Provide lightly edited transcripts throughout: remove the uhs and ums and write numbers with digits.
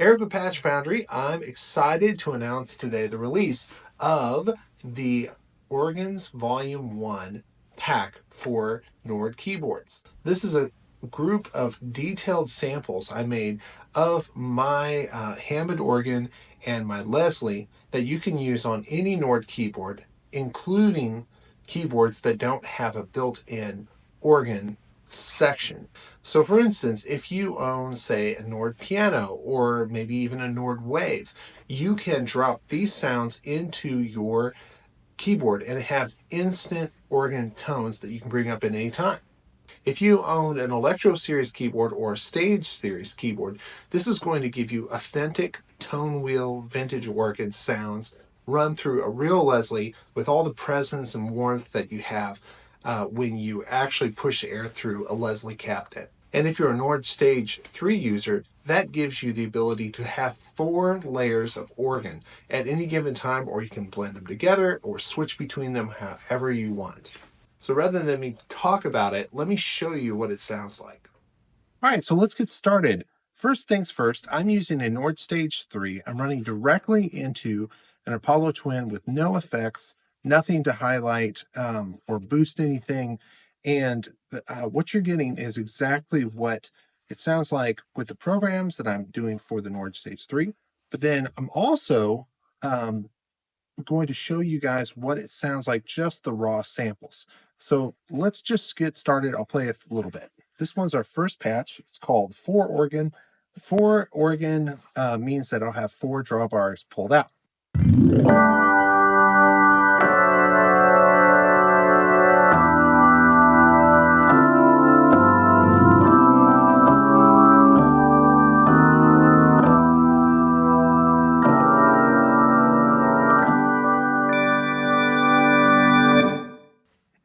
Eric with Patch Foundry. I'm excited to announce today the release of the Organs Volume 1 pack for Nord keyboards. This is a group of detailed samples I made of my Hammond organ and my Leslie that you can use on any Nord keyboard, including keyboards that don't have a built-in organ section. So for instance, if you own, say, a Nord piano or maybe even a Nord wave, you can drop these sounds into your keyboard and have instant organ tones that you can bring up at any time. If you own an Electro Series keyboard or a Stage Series keyboard, this is going to give you authentic tone wheel vintage organ sounds run through a real Leslie with all the presence and warmth that you have when you actually push air through a Leslie cabinet. And if you're a Nord Stage 3 user, that gives you the ability to have 4 layers of organ at any given time, or you can blend them together or switch between them however you want. So rather than me talk about it, let me show you what it sounds like. All right, so let's get started. First things first, I'm using a Nord Stage 3. I'm running directly into an Apollo Twin with no effects, nothing to highlight or boost anything. And what you're getting is exactly what it sounds like with the programs that I'm doing for the Nord Stage 3. But then I'm also going to show you guys what it sounds like, just the raw samples. So let's just get started. I'll play it a little bit. This one's our first patch. It's called 4 organ. 4 organ means that I'll have 4 drawbars pulled out.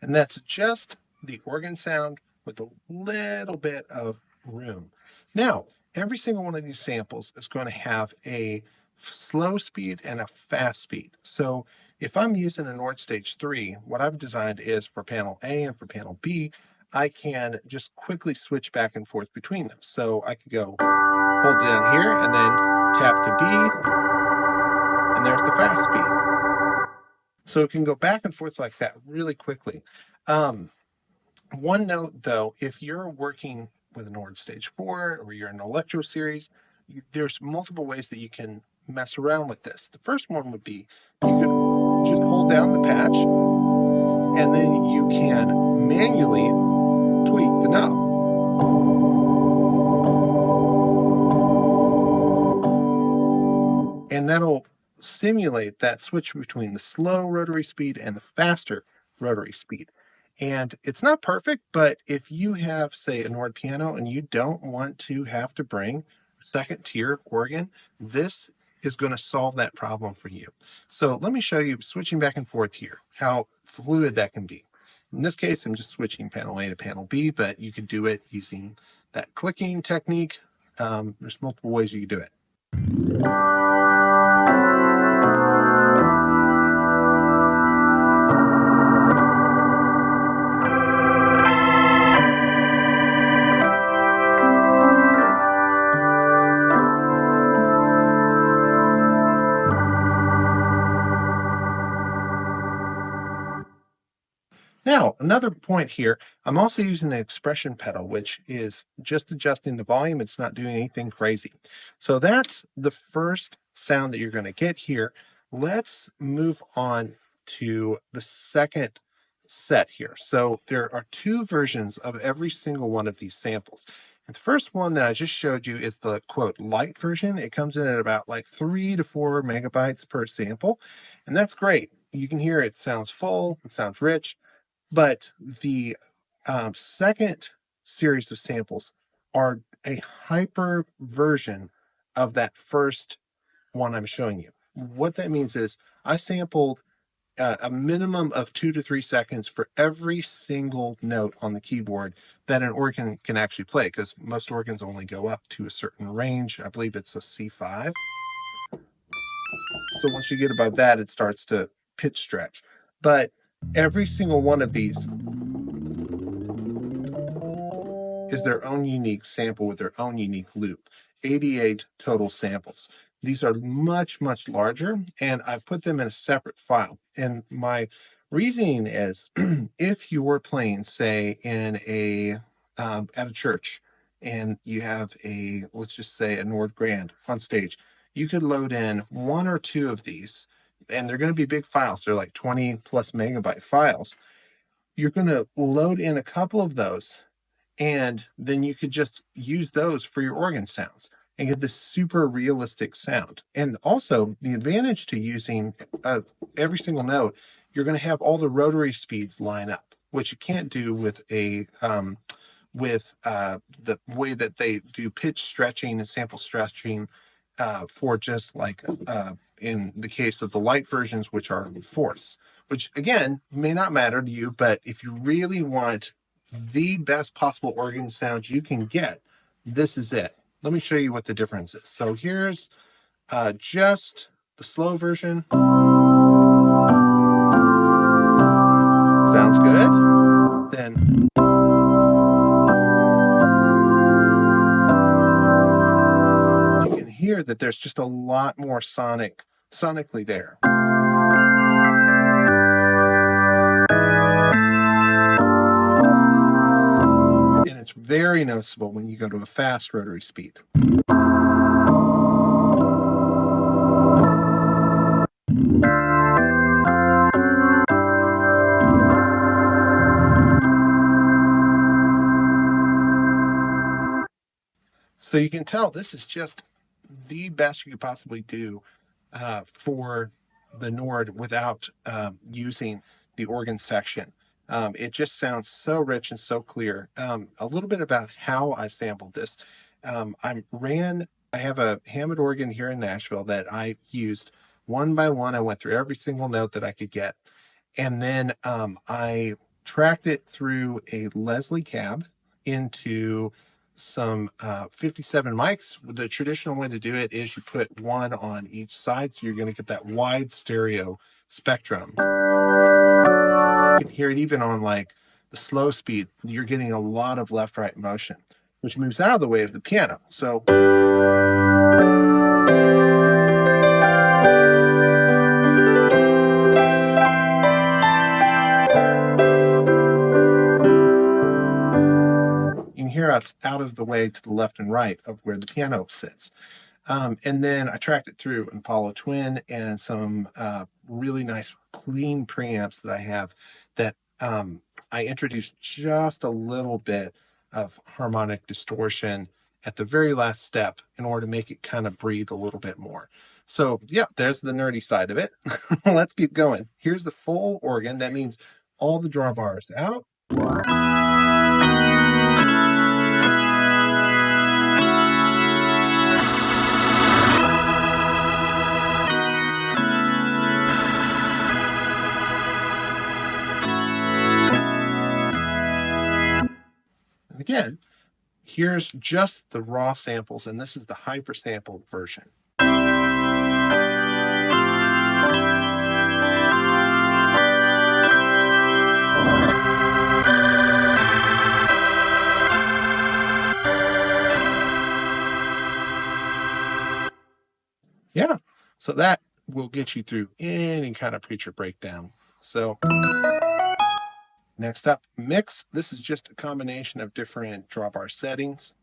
And that's just the organ sound with a little bit of room. Now, every single one of these samples is going to have a slow speed and a fast speed. So if I'm using a Nord Stage 3, what I've designed is for panel A and for panel B, I can just quickly switch back and forth between them. So I could go hold it down here and then tap to B, and there's the fast speed. So it can go back and forth like that really quickly. One note though, if you're working with a Nord Stage 4 or you're in an Electro Series, there's multiple ways that you can mess around with this. The first one would be you could just hold down the patch and then you can manually tweak the knob. And that'll simulate that switch between the slow rotary speed and the faster rotary speed. And it's not perfect, but if you have, say, a Nord piano and you don't want to have to bring second tier organ, this is going to solve that problem for you. So let me show you, switching back and forth here, how fluid that can be. In this case, I'm just switching panel A to panel B, but you could do it using that clicking technique. There's multiple ways you could do it. Now, another point here, I'm also using an expression pedal, which is just adjusting the volume. It's not doing anything crazy. So that's the first sound that you're going to get here. Let's move on to the second set here. So there are 2 versions of every single one of these samples. And the first one that I just showed you is the quote light version. It comes in at about like 3 to 4 megabytes per sample. And that's great. You can hear it sounds full, it sounds rich. But the second series of samples are a hyper version of that first one I'm showing you. What that means is I sampled a minimum of 2 to 3 seconds for every single note on the keyboard that an organ can actually play, because most organs only go up to a certain range. I believe it's a C5. So once you get above that, it starts to pitch stretch. But every single one of these is their own unique sample with their own unique loop. 88 total samples. These are much, much larger, and I've put them in a separate file. And my reasoning is if you were playing, say, in a at a church, and you have a, let's just say, a Nord Grand on stage, you could load in one or two of these, and they're going to be big files. They're like 20 plus megabyte files. You're going to load in a couple of those, and then you could just use those for your organ sounds and get this super realistic sound. And also, the advantage to using every single note, you're going to have all the rotary speeds line up, which you can't do with a the way that they do pitch stretching and sample stretching for just like in the case of the light versions, which are fourths, which again may not matter to you, but if you really want the best possible organ sound you can get, this is it. Let me show you what the difference is. So here's just the slow version. Sounds good. Then you can hear that there's just a lot more sonically there. And it's very noticeable when you go to a fast rotary speed. So you can tell this is just the best you could possibly do for the Nord without using the organ section. It just sounds so rich and so clear. A little bit about how I sampled this. I have a Hammond organ here in Nashville that I used one by one. I went through every single note that I could get. And then I tracked it through a Leslie cab into some 57 mics. The traditional way to do it is you put one on each side, so you're going to get that wide stereo spectrum. You can hear it even on like the slow speed. You're getting a lot of left-right motion, which moves out of the way of the piano. So you can hear it's out of the way to the left and right of where the piano sits. And then I tracked it through an Apollo Twin and some really nice clean preamps that I have that I introduced just a little bit of harmonic distortion at the very last step in order to make it kind of breathe a little bit more. So yeah, there's the nerdy side of it. Let's keep going. Here's the full organ. That means all the drawbars out. And again, here's just the raw samples, and this is the hyper sampled version. Yeah, so that will get you through any kind of preacher breakdown. So next up, mix. This is just a combination of different drawbar settings.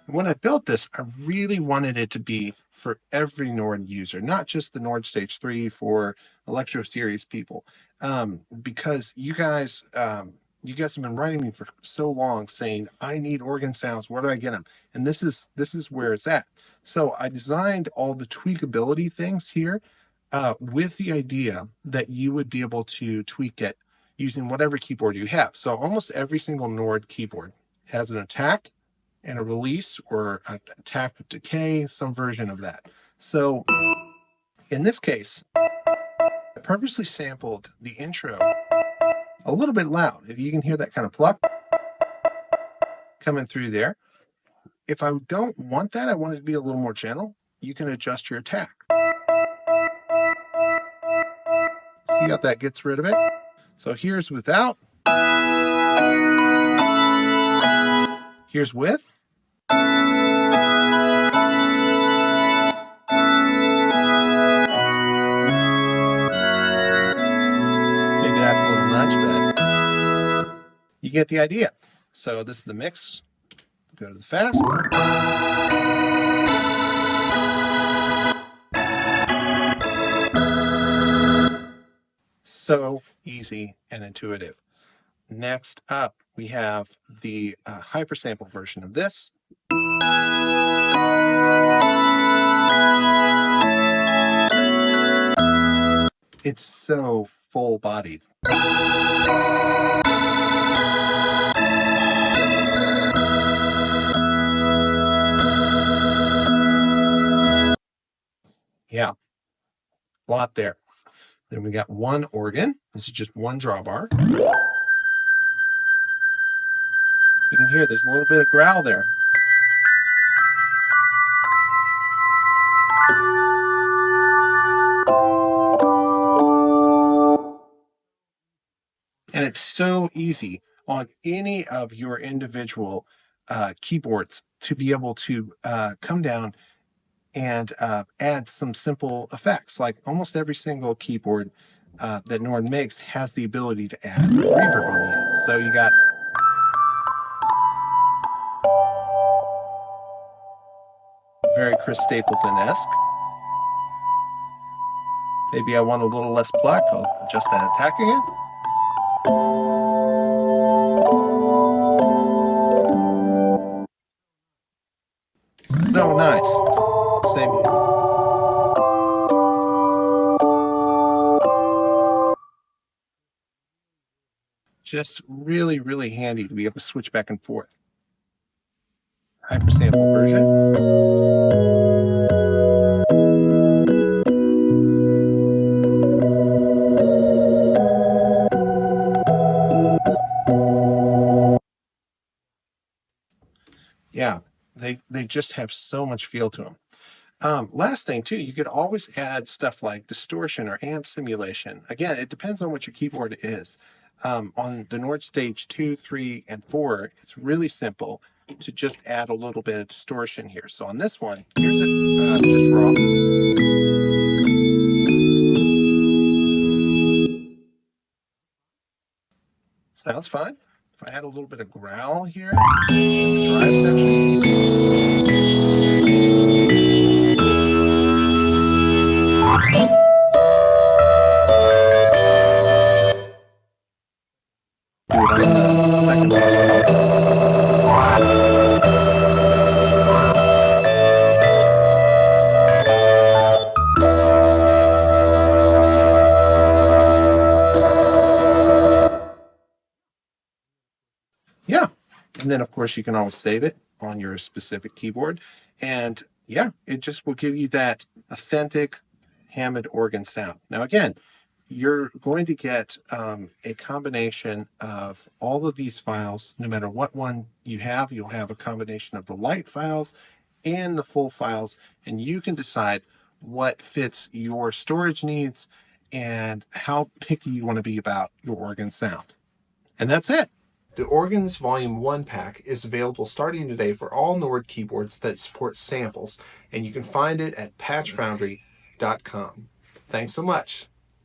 When I built this, I really wanted it to be for every Nord user, not just the Nord Stage 3 for Electro Series people, because you guys have been writing me for so long saying, I need organ sounds, where do I get them? And this is where it's at. So I designed all the tweakability things here with the idea that you would be able to tweak it using whatever keyboard you have. So almost every single Nord keyboard has an attack and a release, or an attack with decay, some version of that. So in this case, I purposely sampled the intro a little bit loud. If you can hear that kind of pluck coming through there. If I don't want that, I want it to be a little more gentle, you can adjust your attack. See how that gets rid of it? So here's without. Here's with. Maybe that's a little much, but you get the idea. So this is the mix. Go to the fast. So easy and intuitive. Next up, we have the hypersample version of this. It's so full-bodied. Yeah, a lot there. Then we got one organ. This is just one drawbar. You can hear there's a little bit of growl there. And it's so easy on any of your individual keyboards to be able to come down and add some simple effects. Like almost every single keyboard that Nord makes has the ability to add reverb on the end. So you got very Chris Stapleton-esque. Maybe I want a little less pluck. I'll adjust that attack again. So nice. Same here. Just really, really handy to be able to switch back and forth. Hypersample version. Yeah, they just have so much feel to them. Last thing too, you could always add stuff like distortion or amp simulation. Again, it depends on what your keyboard is. On the Nord Stage 2, 3, and 4, it's really simple to just add a little bit of distortion here. So on this one, here's it just raw. Sounds fine. If I add a little bit of growl here in the drive section. Do it on the second one as well. Yeah. And then, of course, you can always save it on your specific keyboard. And yeah, it just will give you that authentic Hammond organ sound. Now, again, you're going to get a combination of all of these files. No matter what one you have, you'll have a combination of the light files and the full files, and you can decide what fits your storage needs and how picky you want to be about your organ sound. And that's it. The Organs Volume 1 pack is available starting today for all Nord keyboards that support samples, and you can find it at patchfoundry.com. Thanks so much.